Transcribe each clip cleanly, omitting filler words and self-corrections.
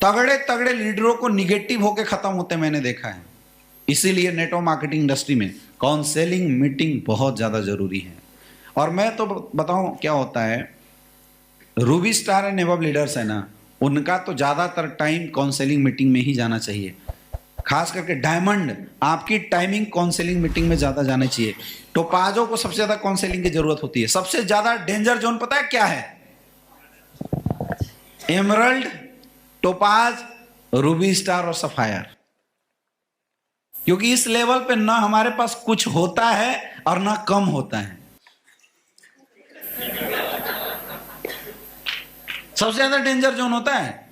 तगड़े तगड़े लीडरों को निगेटिव होके खत्म होते मैंने देखा है। इसीलिए नेटवर्क मार्केटिंग इंडस्ट्री में काउंसलिंग मीटिंग बहुत ज्यादा जरूरी है। और मैं तो बताऊं क्या होता है, Ruby star and above leaders है ना, उनका तो ज्यादातर टाइम काउंसलिंग मीटिंग में ही जाना चाहिए। खास करके डायमंड, आपकी टाइमिंग काउंसलिंग मीटिंग में ज्यादा जाना चाहिए। टोपाजों को सबसे ज्यादा काउंसलिंग की जरूरत होती है। सबसे ज्यादा डेंजर जोन पता है क्या है? एमरल्ड, टोपाज, रूबी स्टार और सफायर। क्योंकि इस लेवल पे ना हमारे पास कुछ होता है और ना कम होता है। सबसे ज्यादा डेंजर जोन होता है।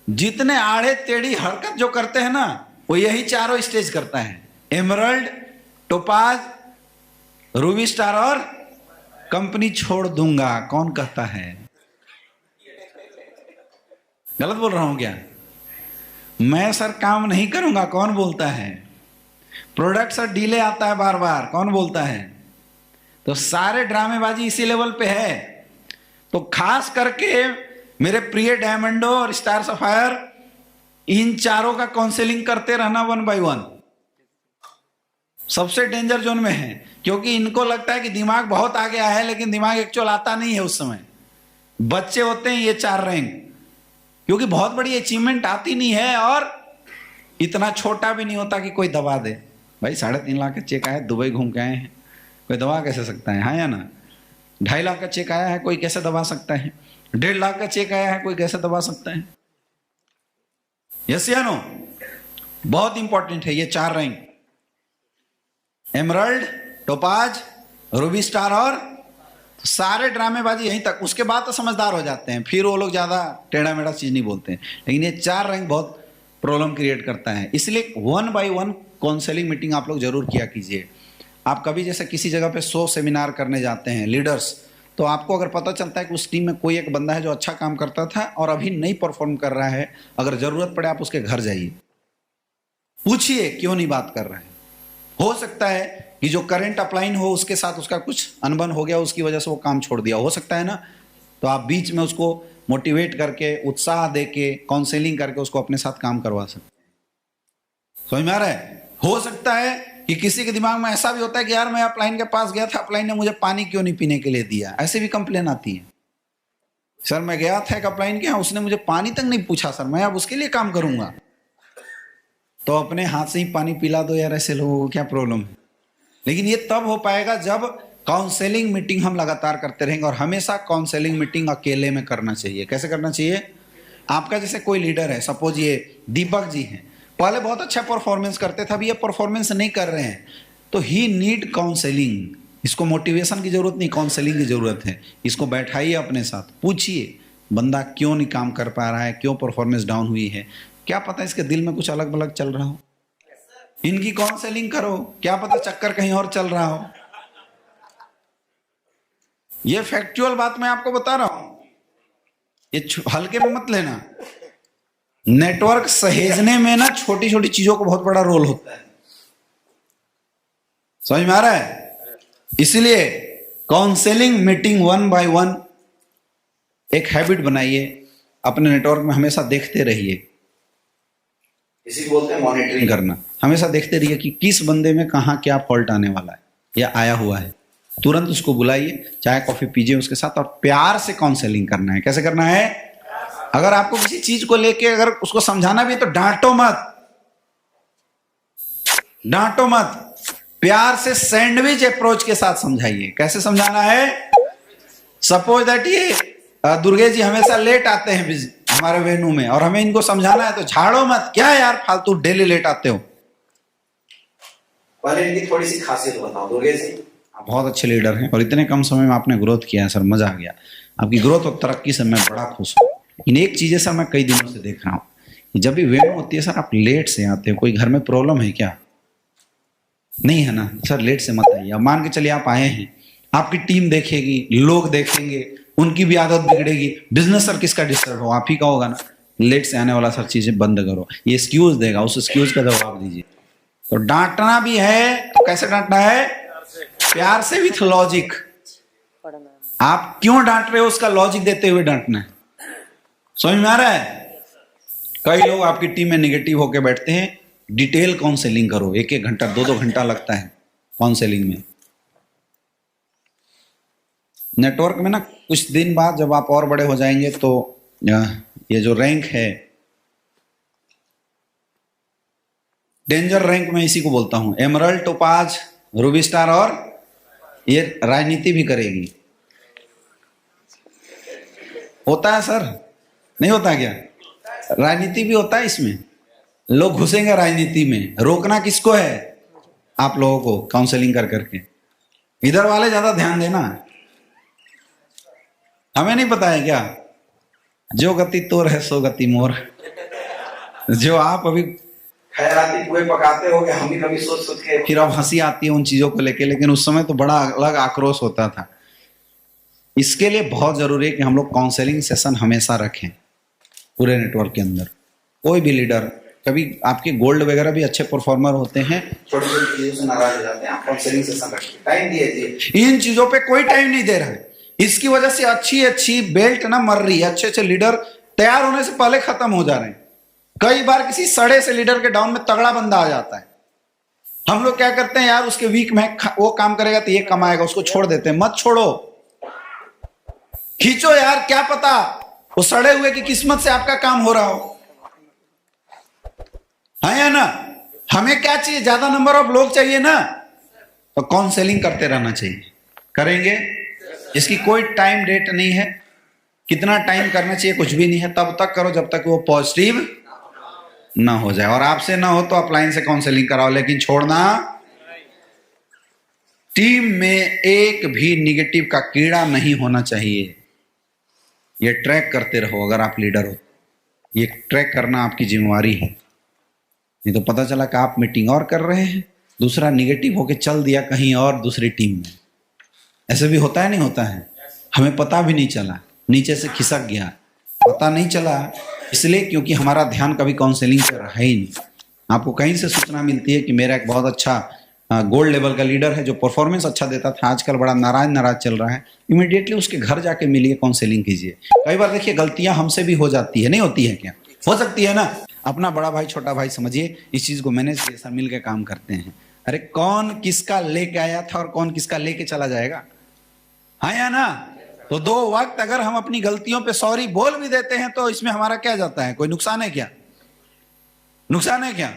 जितने आड़े टेढ़ी हरकत जो करते हैं ना, वो यही चारों स्टेज करता है। एमरल्ड, टोपाज, रूबी स्टार और कंपनी छोड़ दूंगा। कौन कहता है? गलत बोल रहा हूं क्या? मैं सर काम नहीं करूंगा, कौन बोलता है? प्रोडक्ट सर डीले आता है बार बार, कौन बोलता है? तो सारे ड्रामेबाजी इसी लेवल पे है। तो खास करके मेरे प्रिय डायमंडो और स्टार सफायर, इन चारों का काउंसलिंग करते रहना वन बाय वन। सबसे डेंजर जोन में है, क्योंकि इनको लगता है कि दिमाग बहुत आगे आया है, लेकिन दिमाग एक्चुअल आता नहीं है। उस समय बच्चे होते हैं ये 4 रैंक, क्योंकि बहुत बड़ी अचीवमेंट आती नहीं है और इतना छोटा भी नहीं होता कि कोई दबा दे। भाई 3.5 लाख का चेक आया, दुबई घूम के आए हैं, कोई दबा कैसे सकता है? हाँ या ना? 2.5 लाख का चेक आया है, कोई कैसे दबा सकता है? 1.5 लाख का चेक आया है, कोई कैसे दबा सकता है? यस या नो? बहुत इंपॉर्टेंट है ये 4 rank, emerald, topaz, Ruby star और सारे ड्रामेबाजी यहीं तक। उसके बाद तो समझदार हो जाते हैं, फिर वो लोग ज्यादा टेढ़ा मेढ़ा चीज नहीं बोलते हैं। लेकिन ये 4 रैंक बहुत प्रॉब्लम क्रिएट करता है। इसलिए one by one counselling meeting आप लोग जरूर किया कीजिए। आप कभी जैसे किसी जगह पे 100 सेमिनार करने जाते हैं लीडर्स, तो आपको अगर पता चलता है कि उस टीम में कोई एक बंदा है जो अच्छा काम करता था और अभी नहीं परफॉर्म कर रहा है, अगर जरूरत पड़े आप उसके घर जाइए, पूछिए क्यों नहीं बात कर रहे हैं। हो सकता है कि जो करंट अपलाइन हो उसके साथ उसका कुछ अनबन हो गया, उसकी वजह से वो काम छोड़ दिया, हो सकता है ना। तो आप बीच में उसको मोटिवेट करके, उत्साह देके, काउंसलिंग करके उसको अपने साथ काम करवा सकते हैं। समझ में आ रहा है? हो सकता है कि किसी के दिमाग में ऐसा भी होता है कि यार मैं अपलाइन के पास गया था, अपलाइन ने मुझे पानी क्यों नहीं पीने के लिए दिया। ऐसे भी कंप्लेन आती है, सर मैं गया था एक अपलाइन के यहाँ, उसने मुझे पानी तक नहीं पूछा, सर मैं अब उसके लिए काम करूंगा। तो अपने हाथ से ही पानी पिला दो यार, ऐसे लोगों को क्या प्रॉब्लम है। लेकिन ये तब हो पाएगा जब काउंसलिंग मीटिंग हम लगातार करते रहेंगे। और हमेशा काउंसलिंग मीटिंग अकेले में करना चाहिए। कैसे करना चाहिए? आपका जैसे कोई लीडर है, सपोज ये दीपक जी हैं, पहले बहुत अच्छा परफॉर्मेंस करते थे, अभी ये परफॉर्मेंस नहीं कर रहे हैं, तो ही नीड काउंसलिंग। इसको मोटिवेशन की जरूरत नहीं, काउंसलिंग की जरूरत है। इसको बैठाइए अपने साथ, पूछिए बंदा क्यों नहीं काम कर पा रहा है, क्यों परफॉर्मेंस डाउन हुई है, क्या पता इसके दिल में कुछ अलग अलग चल रहा हो। इनकी काउंसलिंग करो, क्या पता चक्कर कहीं और चल रहा हो। ये फैक्चुअल बात मैं आपको बता रहा हूं, ये हल्के में मत लेना। नेटवर्क सहेजने में ना छोटी छोटी चीजों का बहुत बड़ा रोल होता है। समझ में आ रहा है? इसलिए counselling meeting one by one एक हैबिट बनाइए, अपने नेटवर्क में हमेशा देखते रहिए। इसी को बोलते हैं मॉनिटरिंग करना। हमेशा देखते रहिए कि किस बंदे में कहां क्या फॉल्ट आने वाला है या आया हुआ है। तुरंत उसको बुलाइए, चाय कॉफी पीजिए उसके साथ, और प्यार से काउंसलिंग करना है। कैसे करना है? अगर आपको किसी चीज को लेके अगर उसको समझाना भी है तो डांटो मत, डांटो मत, प्यार से सैंडविच अप्रोच के साथ समझाइए। कैसे समझाना है? सपोज दैट ये दुर्गे जी हमेशा लेट आते हैं हमारे वेन्यू में, और हमें इनको समझाना है, तो झाड़ो मत, क्या यार फालतू डेली लेट आते हो। पहले इनकी थोड़ी सी खासियत बताओ। दुर्गे जी आप बहुत अच्छे लीडर हैं और इतने कम समय में आपने ग्रोथ किया है सर, मजा आ गया। आपकी ग्रोथ और तरक्की से मैं बड़ा खुश हूँ। इन एक चीजें सर मैं कई दिनों से देख रहा हूँ कि जब भी वेन्यू होती है सर आप लेट से आते हो। कोई घर में प्रॉब्लम है क्या? नहीं है ना सर, लेट से मत आइए। अब मान के चलिए आप आए हैं, आपकी टीम देखेगी, लोग देखेंगे, उनकी भी आदत बिगड़ेगी। बिजनेस सर किसका डिस्टर्ब हो? आप ही का होगा ना। लेट से आने वाला सर चीजें बंद करो। ये एक्सक्यूज देगा, उस एक्सक्यूज का जवाब दीजिए। तो डांटना भी है तो कैसे डांटना है? प्यार से विथ लॉजिक। आप क्यों डांट रहे हो उसका लॉजिक देते हुए डांटना है। समझ में आ रहा है? कई लोग आपकी टीम में निगेटिव होकर बैठते हैं, डिटेल काउंसलिंग करो, 1-1 घंटा 2-2 घंटा लगता है काउंसलिंग में। नेटवर्क में ना कुछ दिन बाद जब आप और बड़े हो जाएंगे तो ये जो रैंक है, डेंजर रैंक में इसी को बोलता हूं, एमरल्ड, टोपाज, रूबी स्टार, और ये राजनीति भी करेगी। होता है सर, नहीं होता क्या? राजनीति भी होता है इसमें, लोग घुसेंगे राजनीति में। रोकना किसको है? आप लोगों को, काउंसलिंग कर करके। इधर वाले ज्यादा ध्यान देना, हमें नहीं पता है क्या? जो गति तोर है सो गति मोर। जो आप अभी खैराती पुए पकाते हो, हम भी कभी सोच सोच के, फिर अब हंसी आती है उन चीजों को लेके, लेकिन उस समय तो बड़ा अलग आक्रोश होता था। इसके लिए बहुत जरूरी है कि हम लोग काउंसलिंग सेशन हमेशा रखें पूरे नेटवर्क के अंदर। कोई भी लीडर, कभी आपके गोल्ड वगैरह भी अच्छे परफॉर्मर होते हैं, छोटी छोटी चीजों से नाराज हो जाते हैं, आप काउंसलिंग सेशन रखिए, टाइम दीजिए। इन चीजों पे कोई टाइम नहीं दे रहा है, इसकी वजह से अच्छी अच्छी बेल्ट ना मर रही है, अच्छे अच्छे लीडर तैयार होने से पहले खत्म हो जा रहे हैं। कई बार किसी सड़े से लीडर के डाउन में तगड़ा बंदा आ जाता है, हम लोग क्या करते हैं, यार उसके वीक में वो काम करेगा तो ये कमाएगा, उसको छोड़ देते हैं। मत छोड़ो, खींचो यार, क्या पता वो सड़े हुए की किस्मत से आपका काम हो रहा हो, है या ना? हमें क्या चाहिए? ज्यादा नंबर ऑफ लोग चाहिए ना, तो काउंसलिंग करते रहना चाहिए। करेंगे, इसकी कोई टाइम डेट नहीं है, कितना टाइम करना चाहिए कुछ भी नहीं है, तब तक करो जब तक वो पॉजिटिव ना हो जाए। और आपसे ना हो तो अपलाइन से काउंसलिंग कराओ, लेकिन छोड़ना। टीम में एक भी निगेटिव का कीड़ा नहीं होना चाहिए, ये ट्रैक करते रहो। अगर आप लीडर हो, ये ट्रैक करना आपकी जिम्मेवारी है। नहीं तो पता चला कि आप मीटिंग और कर रहे हैं, दूसरा निगेटिव होके चल दिया कहीं और दूसरी टीम में। ऐसे भी होता है, नहीं होता है? हमें पता भी नहीं चला, नीचे से खिसक गया, पता नहीं चला, इसलिए क्योंकि हमारा ध्यान कभी काउंसलिंग पर रहा ही नहीं। आपको कहीं से सूचना मिलती है कि मेरा एक बहुत अच्छा गोल्ड लेवल का लीडर है जो परफॉर्मेंस अच्छा देता था, आजकल बड़ा नाराज चल रहा है, इमीडिएटली उसके घर जाके मिलिए, काउंसलिंग कीजिए। कई बार देखिए गलतियां हमसे भी हो जाती है, नहीं होती है क्या? हो सकती है ना। अपना बड़ा भाई छोटा भाई समझिए, इस चीज को मैनेज के साथ मिल के काम करते हैं। अरे कौन किसका लेके आया था और कौन किसका लेके चला जाएगा, हाँ या ना? तो 2 वक्त अगर हम अपनी गलतियों पे सॉरी बोल भी देते हैं तो इसमें हमारा क्या जाता है? कोई नुकसान है क्या? नुकसान है क्या?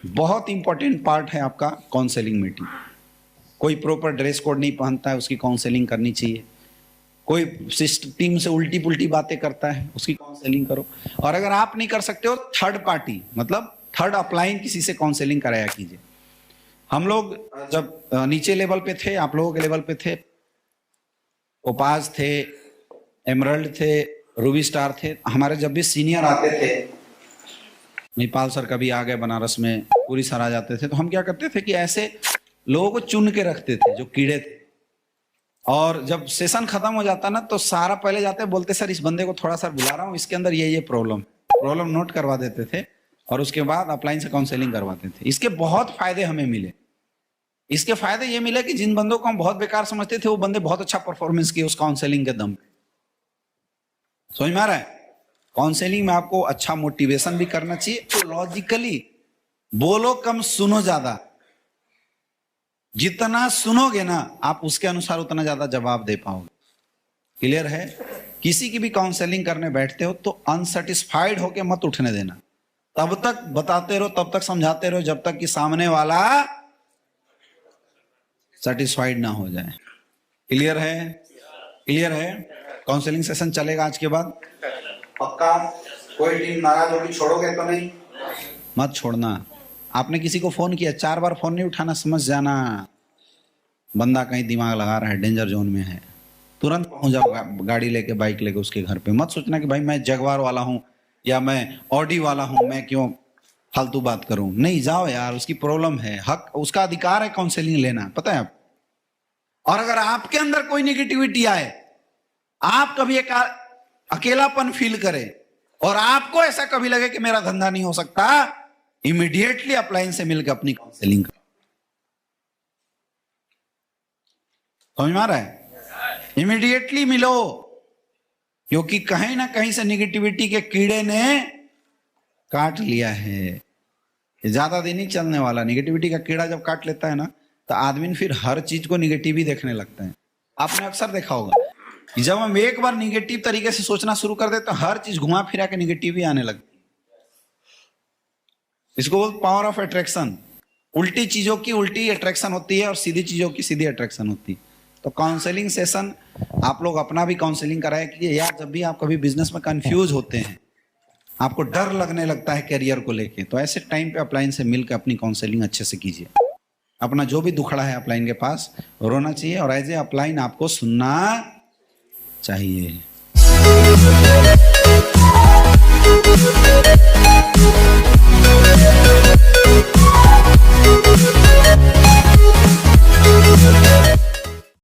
बहुत इंपॉर्टेंट पार्ट है आपका काउंसलिंग मीटिंग। कोई प्रॉपर ड्रेस कोड नहीं पहनता है, उसकी काउंसलिंग करनी चाहिए। कोई टीम से उल्टी पुल्टी बातें करता है, उसकी काउंसलिंग करो। और अगर आप नहीं कर सकते हो, थर्ड पार्टी मतलब थर्ड अपलाइन किसी से काउंसलिंग कराया कीजिए। हम लोग जब नीचे लेवल पे थे, आप लोगों के लेवल पे थे, ओपाज थे, एमरल्ड थे, रूबी स्टार थे, हमारे जब भी सीनियर आते थे, नेपाल सर कभी आ गए बनारस में, पूरी सर आ जाते थे, तो हम क्या करते थे कि ऐसे लोगों को चुन के रखते थे जो कीड़े थे। और जब सेशन खत्म हो जाता ना तो सारा पहले जाते बोलते सर इस बंदे को थोड़ा सा बुला रहा हूँ, इसके अंदर ये प्रॉब्लम नोट करवा देते थे और उसके बाद अपलाइन से काउंसलिंग करवाते थे। इसके बहुत फायदे हमें मिले। इसके फायदे ये मिले कि जिन बंदों को हम बहुत बेकार समझते थे वो बंदे बहुत अच्छा परफॉर्मेंस किए उस काउंसलिंग के दम पे। समझ में आ रहा है? काउंसलिंग में आपको अच्छा मोटिवेशन भी करना चाहिए, तो लॉजिकली बोलो कम सुनो ज्यादा। जितना सुनोगे ना आप उसके अनुसार उतना ज्यादा जवाब दे पाओगे। क्लियर है? किसी की भी काउंसलिंग करने बैठते हो तो अनसेटिस्फाइड होके मत उठने देना, तब तक बताते रहो, तब तक समझाते रहो जब तक कि सामने वाला सेटिस्फाइड ना हो जाए। क्लियर है? क्लियर है? काउंसलिंग सेशन चलेगा आज के बाद पक्का। कोई टीम नाराज होगी छोड़ोगे तो नहीं? मत छोड़ना। आपने किसी को फोन किया, 4 बार फोन नहीं उठाना, समझ जाना बंदा कहीं दिमाग लगा रहा है, डेंजर जोन में है। तुरंत पहुंच जाओ गाड़ी लेके, बाइक लेके उसके घर पे। मत सोचना कि भाई मैं जगवार वाला हूं या मैं ऑडी वाला हूं, मैं क्यों फालतू बात करूं। नहीं, जाओ यार, उसकी प्रॉब्लम है, हक उसका अधिकार है काउंसलिंग लेना, पता है आप। और अगर आपके अंदर कोई निगेटिविटी आए, आप कभी एक अकेलापन फील करें और आपको ऐसा कभी लगे कि मेरा धंधा नहीं हो सकता, इमीडिएटली अपलाइन से मिलकर अपनी काउंसलिंग करो। समझ में आ रहा है? इमीडिएटली मिलो, क्योंकि कहीं ना कहीं से निगेटिविटी के कीड़े ने काट लिया है, ये ज्यादा दिन नहीं चलने वाला। निगेटिविटी का कीड़ा जब काट लेता है ना, तो आदमी फिर हर चीज को निगेटिव ही देखने लगता है। आपने अक्सर देखा होगा कि जब हम एक बार निगेटिव तरीके से सोचना शुरू कर देते तो हर चीज घुमा फिरा के निगेटिव ही आने लगती है। इसको बोलते पावर ऑफ अट्रैक्शन। उल्टी चीजों की उल्टी अट्रैक्शन होती है और सीधी चीजों की सीधी अट्रैक्शन होती है। तो काउंसलिंग सेशन आप लोग अपना भी काउंसलिंग कराया कीजिए यार। जब भी आप कभी बिजनेस में कंफ्यूज होते हैं, आपको डर लगने लगता है करियर को लेके, तो ऐसे टाइम पे अपलाइन से मिलकर अपनी काउंसलिंग अच्छे से कीजिए। अपना जो भी दुखड़ा है अपलाइन के पास रोना चाहिए, और एज ए अपलाइन आपको सुनना चाहिए।